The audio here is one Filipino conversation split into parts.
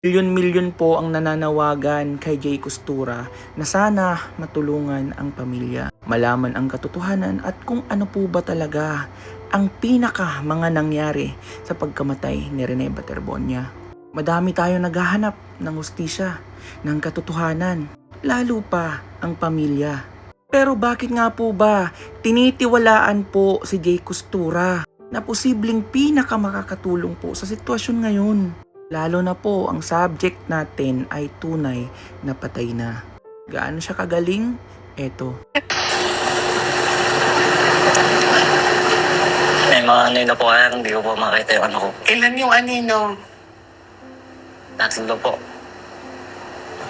Milyon-milyon po ang nananawagan kay Jay Costura na sana matulungan ang pamilya. Malaman ang katotohanan at kung ano po ba talaga ang pinaka mga nangyari sa pagkamatay ni Rene Baterbonia. Madami tayo naghahanap ng hustisya, ng katotohanan, lalo pa ang pamilya. Pero bakit nga po ba tinitiwalaan po si Jay Costura na posibleng pinaka makakatulong po sa sitwasyon ngayon? Lalo na po ang subject natin ay tunay na patay na. Gaano siya kagaling? Eto. May mga anino po kaya hindi ko po makita yung ano ko. Ilan yung anino? Tatlo po.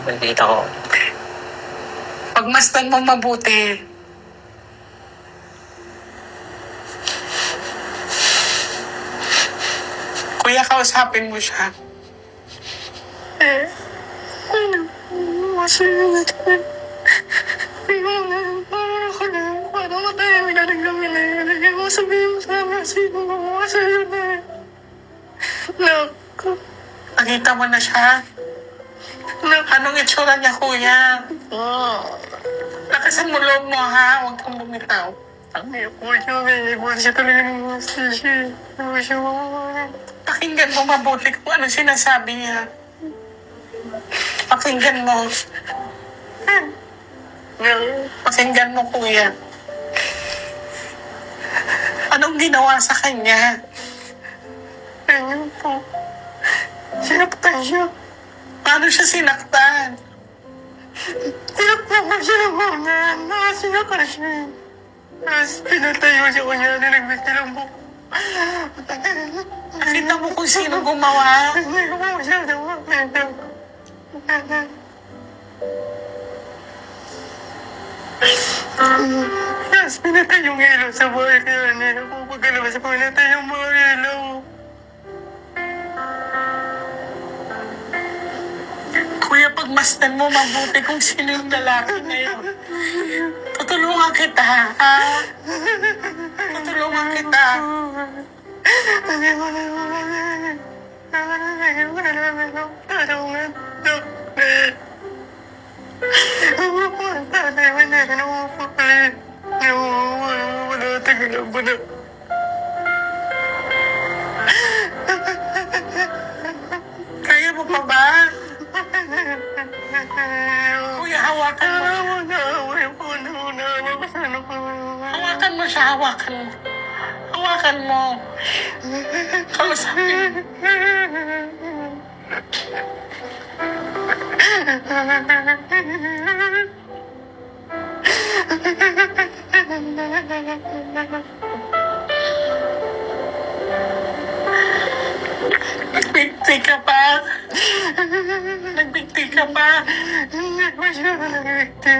Nakikita ko. Pagmasdan mo mabuti. Kuya, kausapin mo siya. Nakita mo na siya? Anong itsura niya, kuya? Lakasan mo loob mo, ha? Huwag kang bumitaw. Pakinggan mo mabuti kung ano sinasabi niya. Pakinggan mo. Pakinggan mo, kuya. Anong ginawa sa kanya? Ayun po. Sinaktan siya. Paano siya sinaktan? Sinaktan ko siya ng unan. Sinaktan siya. Tapos pinatayo siya kanya. Niligbit lang po. Nakita mo kung sino gumawa? Hindi ko po siya nakita. Tapos pinatay yung ilaw sa bahay. Kaya hindi ko pagkalabas po pinatay yung mga ilaw. Kuya, pagmasdan mo mabuti kung sino yung lalaki na yun. Tutulungan kita, ha? Tutulungan kita. Kaya mo pa ba? Kuya, hawakan mo. Hawakan mo siya, hawakan mo. Hawakan mo. Kausapin. Nagbigti ka pa? Nagbigti ka pa? Hindi ko siya nagbigti.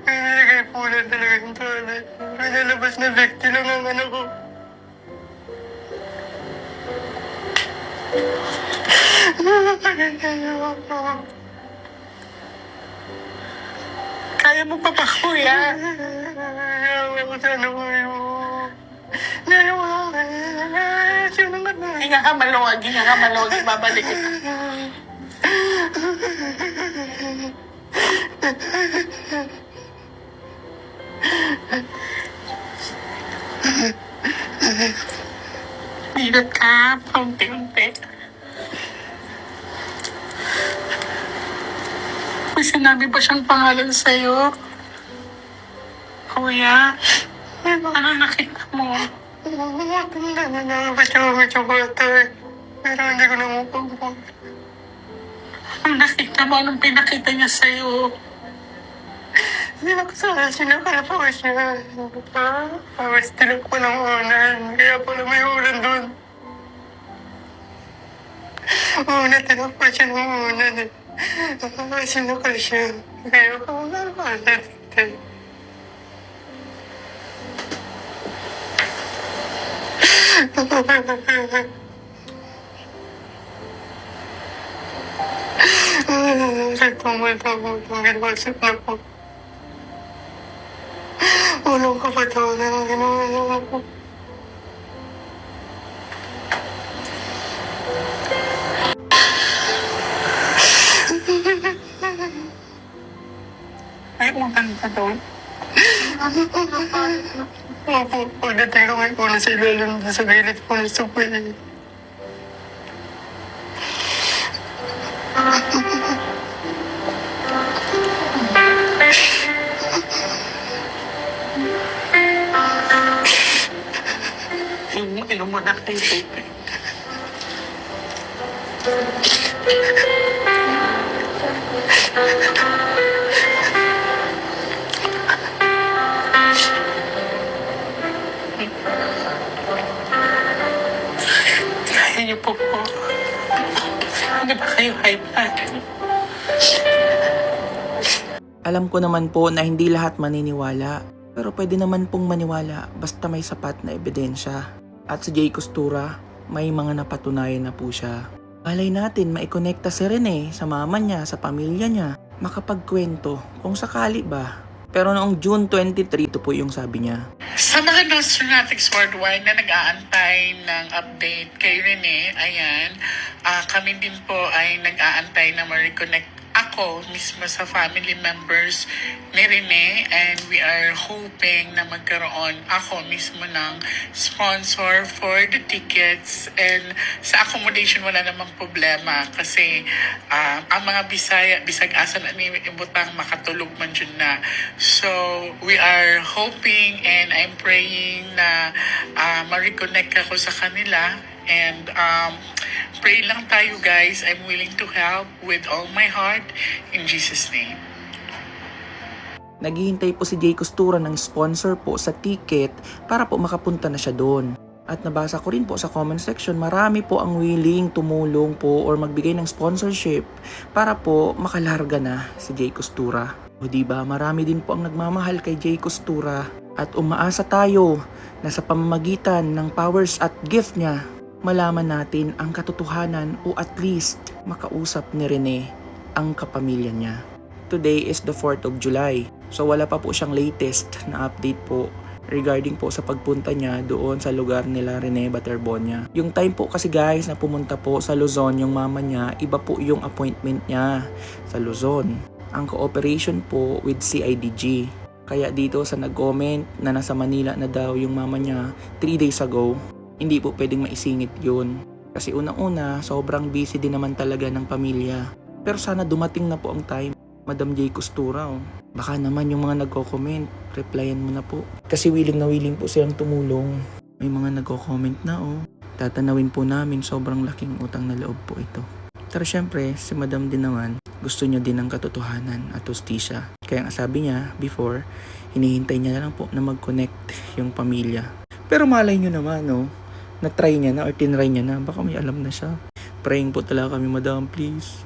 Nilagay po na talaga yung toilet. Pinalabas na bigti lang ang ano ko. Kaya mo pa ba, kuya? Ayaw ko sana ko yun. Hinga ka maluwag, babalik kita. Hilot ka, paunti-unti. May sinabi ba siyang pangalan sa'yo? Kuya, ano nakita mo? Medyo bata eh. Pero hindi ko na mapagpag. Ano nakita mo? Anong pinakita niya sa'yo? Sinakalapawa siya. Tapos tinag ko ng unan. Kaya pala may ulan doon. Tinag ko siya ng unan eh. Sinakal siya. Kaya pala ulan. Ginwasip na po. Walang kapatawanan ang ginawa ko. maganda doon. Opo, pagdating ko ngayon po na sa ilalim sa gilid po na supo eh. Inom mo na kayo, baby. Kaya niyo po. Hindi ba kayo high blood? Alam ko naman po na hindi lahat maniniwala, pero pwede naman pong maniwala basta may sapat na ebidensya. At si Jay Costura, may mga napatunayan na po siya. Malay natin maikonekta si Rene sa mama niya, sa pamilya niya, makapagkwento kung sakali ba. Pero noong June 23, ito po yung sabi niya. Sa mga Nostronatics Worldwide na nag-aantay ng update kay Rene, ayan, kami din po ay nag-aantay na ma-reconnect ako mismo sa family members ni Rene, and we are hoping na magkaroon ako mismo ng sponsor for the tickets, and sa accommodation wala namang problema kasi ang mga bisag asa na ni ibutang makatulog man dyan na. So we are hoping and I'm praying na ma-reconnect ako sa kanila. And pray lang tayo, guys. I'm willing to help with all my heart in Jesus' name. Naghihintay po si Jay Costura ng sponsor po sa ticket para po makapunta na siya doon. At nabasa ko rin po sa comment section, marami po ang willing tumulong po or magbigay ng sponsorship para po makalarga na si Jay Costura. O diba, marami din po ang nagmamahal kay Jay Costura at umaasa tayo na sa pamamagitan ng powers at gift niya, malaman natin ang katotohanan o at least makausap ni Rene ang kapamilya niya. Today is the 4th of July. So wala pa po siyang latest na update po regarding po sa pagpunta niya doon sa lugar nila Rene Baterbonia. Yung time po kasi guys na pumunta po sa Luzon yung mama niya, iba po yung appointment niya sa Luzon. Ang cooperation po with CIDG. Kaya dito sa nag-comment na nasa Manila na daw yung mama niya 3 days ago, hindi po pwedeng maisingit yun. Kasi unang-una, sobrang busy din naman talaga ng pamilya. Pero sana dumating na po ang time, Madam Jay Costura. Oh. Baka naman yung mga nagko-comment, replyan mo na po. Kasi willing na willing po silang tumulong. May mga nagko-comment na oh. Tatanawin po namin, sobrang laking utang na loob po ito. Pero syempre, si Madam din naman, gusto niya din ng katotohanan at hustisya. Kaya ang sabi niya before, hinihintay niya na lang po na mag-connect yung pamilya. Pero malay nyo naman, no? Na-try niya na or tinry niya na, baka may alam na siya. Praying po talaga kami, Madam, please.